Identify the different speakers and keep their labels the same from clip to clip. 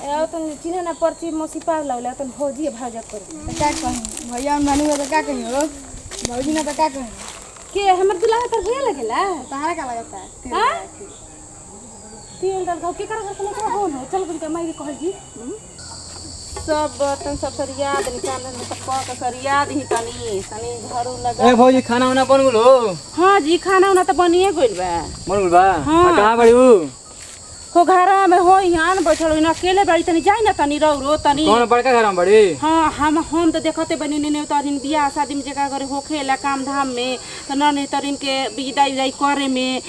Speaker 1: ए तन चिन्ह ना पर्ची मसी पाव लगले तन भौजी भाजा कर
Speaker 2: तो का कहीं भैया नानू तो का कहीं हो भौजी ना तो का कहीं
Speaker 1: के हमर दुल्हा तर भैया लगेला
Speaker 2: तहरा का लगता है
Speaker 1: हां तीन दल के कर घर के हो न चल के माई कह जी सब बर्तन सब सरिया निकाल में सब क सरिया दी तनी तनी झाड़ू लगा
Speaker 3: ए भौजी खाना उना बन गेलो
Speaker 1: हां जी खाना उना त बनिए गइल बा
Speaker 3: बन गेल बा
Speaker 1: हाँ।
Speaker 3: कहां बड़ी उ
Speaker 1: हो घरा में हो यहाँ बैठल न अकेले बड़ी तनी जाई ना तनी रौरो तनी
Speaker 3: कौन बड़का घर में बड़ी
Speaker 1: हाँ हम तो देखते बनी ने तरिन बियाह शादी में जगह करे होखेला काम धाम में त न ने तरिन के विदाई विदाई करे में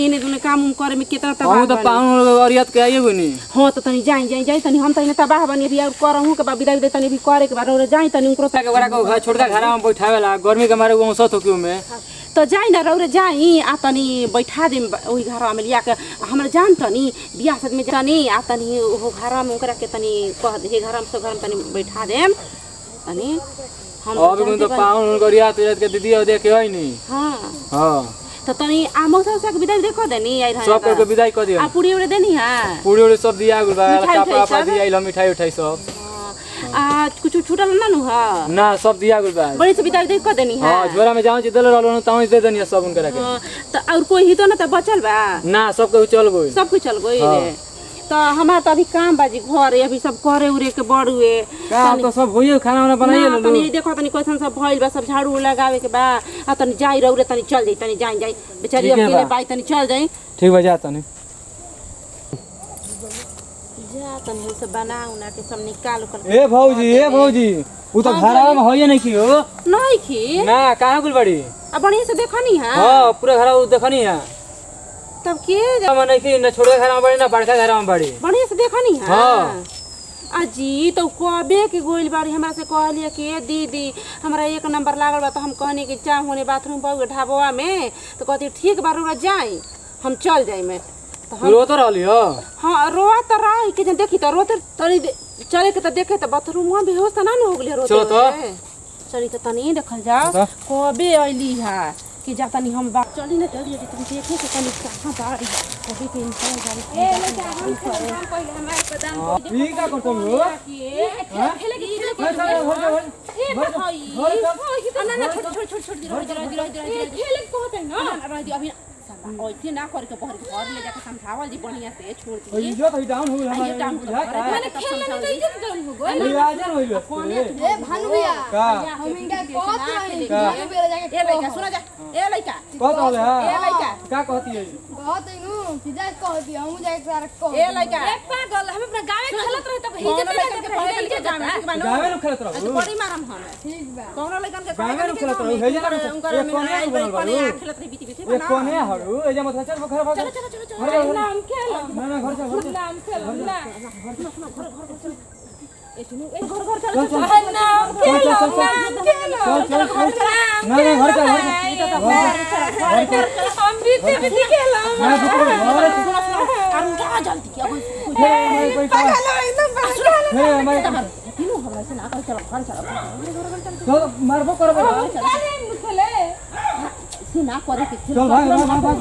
Speaker 1: इने दुने काम उम करे में कितना तबाह
Speaker 3: हम तो पाउन अरियत के आइए बनी
Speaker 1: हो तो तनी जाई तनी हम तनी तबाह बनी बियाह करहु के विदाई विदाई तनी भी करे के बाद रौरो जाई तनी उनको
Speaker 3: के बड़ा को घर छोटका घर में बैठावेला गर्मी के मारे वो सत हो क्यों में
Speaker 1: तो जाई ना रौरे जाई आ तनी बैठा दे ओही घर में लिया के हमरा जान तनी बियाह शादी में तनी आ तनी वो घर में ओकरा के तनी कह दे घर में सब घर में तनी बैठा देम तनी हम
Speaker 3: अब तो पाउन अरियत के दीदी देख के होई नहीं
Speaker 1: हां
Speaker 3: हां
Speaker 1: तो तनी आमो सब के विदाई देखो देनी आई
Speaker 3: सब के विदाई कर दियो
Speaker 1: आ पूरी उड़े देनी हां
Speaker 3: पूरी उड़ी सब दिया गुल बा
Speaker 1: मिठाई
Speaker 3: कपड़ा
Speaker 1: उठाई
Speaker 3: दिया इला मिठाई उठाई सब
Speaker 1: आ कुछ छूटल ना नु हां
Speaker 3: ना सब दिया गुल बा
Speaker 1: बड़ी से विदाई देख देनी हां
Speaker 3: हां झोरा में जाऊं जी दल रहलो ताऊ दे देनी सब उनकरा के
Speaker 1: तो और कोई ही तो ना तो बचल बा
Speaker 3: ना सब के चल गई
Speaker 1: सब कुछ चल गई रे तो हमार तो अभी काम बाजी घर है अभी सब करे उरे के बड़ुए
Speaker 3: का तो सब होइए खाना वाला बनाइए लो
Speaker 1: तनी देखो तनी कैसन सब भइल बा सब झाड़ू लगावे के बा आ तनी जाई रौरे तनी चल जाई तनी जाई बेचारी
Speaker 3: ठीक है
Speaker 1: अकेले
Speaker 3: बा।
Speaker 1: बाई तनी चल जाई
Speaker 3: ठीक बा जा तनी
Speaker 1: जा तनी सब बना उना के सब निकाल कर
Speaker 3: ए भौजी उ तो घरवा में होइए नहीं की हो
Speaker 1: नहीं खी
Speaker 3: ना कहां गुल बड़ी
Speaker 1: अब बढ़िया से देखनी हां
Speaker 3: हां पूरा घर देखनी है
Speaker 1: तब के
Speaker 3: हम नहीं की ना छोटे घर में बड़ी ना बड़का घर में बड़ी
Speaker 1: बढ़िया से देखनी हां
Speaker 3: हाँ।
Speaker 1: अजी तो कबे के गोइल बारी हमरा से कहलिए कि दीदी हमरा एक नंबर लागल बा तो हम कहनी कि जा होने बाथरूम पर ढाबवा में तो कहती ठीक बा रोरा जाई हम चल जाई में तो हम
Speaker 3: रोत रहली हो
Speaker 1: हां रोआ त रही के जन देखी त रोते तनी चले के त देखे त बाथरूम में बेहोश त ना न हो गेले रोते
Speaker 3: चलो तो।
Speaker 1: चली त तनी देखल जाओ
Speaker 3: तो।
Speaker 1: कबे आइली हा कि जा तनी हम बात चली ना जल्दी तुम देखे के तनी कहां बाड़ी कभी के इंसान गाड़ी ए लेके हम पहले हमारे पदान
Speaker 3: ई का करतो हो
Speaker 1: खेले के ए भाई ना ना छोड़ दे खेले को होते ना रह दी अभी ओइसे ना कर के बहर घर ले जाके समझावल जी बढ़िया से छोड़ दी
Speaker 3: इज्जत ही डाउन हो हमारा
Speaker 1: मैंने खेलने में तो इज्जत डाउन हो गई
Speaker 3: ये आजा होइल
Speaker 2: ए भानु भैया
Speaker 3: का
Speaker 2: हम इनका कहत रही
Speaker 3: का?
Speaker 2: भानु भैया जाके
Speaker 1: ए लइका सुना जा ए लइका
Speaker 3: कहत होले
Speaker 1: ए लइका
Speaker 3: का कहती है
Speaker 2: कहत नु सीधा कहती हम जाके सारा कह
Speaker 1: ए लइका
Speaker 4: एक पागल हम अपना गांव में खेलत रहे तब
Speaker 1: कौन
Speaker 4: हिजत
Speaker 1: लइकन के पढ़े लिखे जामे ठीक बानो
Speaker 3: गावे नु खेलत रहू
Speaker 1: बड़ी मारम हम
Speaker 2: ठीक बा
Speaker 1: कौन लइकन के
Speaker 3: गावे नु खेलत रहू हे जाना
Speaker 1: उनकर
Speaker 3: एक कोने
Speaker 1: आई
Speaker 3: बनल
Speaker 1: कोने
Speaker 3: बारू
Speaker 1: खेलत रही बीती बीती
Speaker 3: एक कोने हरु ए जा मत चल घर भाग
Speaker 1: चलो
Speaker 4: नाम खेल
Speaker 3: ना ना घर चल
Speaker 4: नाम खेल ना
Speaker 1: ए सुनो ए घर चल
Speaker 3: चल चल
Speaker 4: नाम
Speaker 3: चल
Speaker 4: खेल
Speaker 3: चल ना ना घर चल
Speaker 4: हम बीते बीते खेला
Speaker 3: ना घर
Speaker 1: अरुण जा जल्दी क्या
Speaker 3: कोई हे मैं
Speaker 1: तीनों हमरा से ना चल घर चल
Speaker 3: चल मारबो करबो
Speaker 4: खेले
Speaker 1: से ना करे के
Speaker 3: चल भाग भाग भाग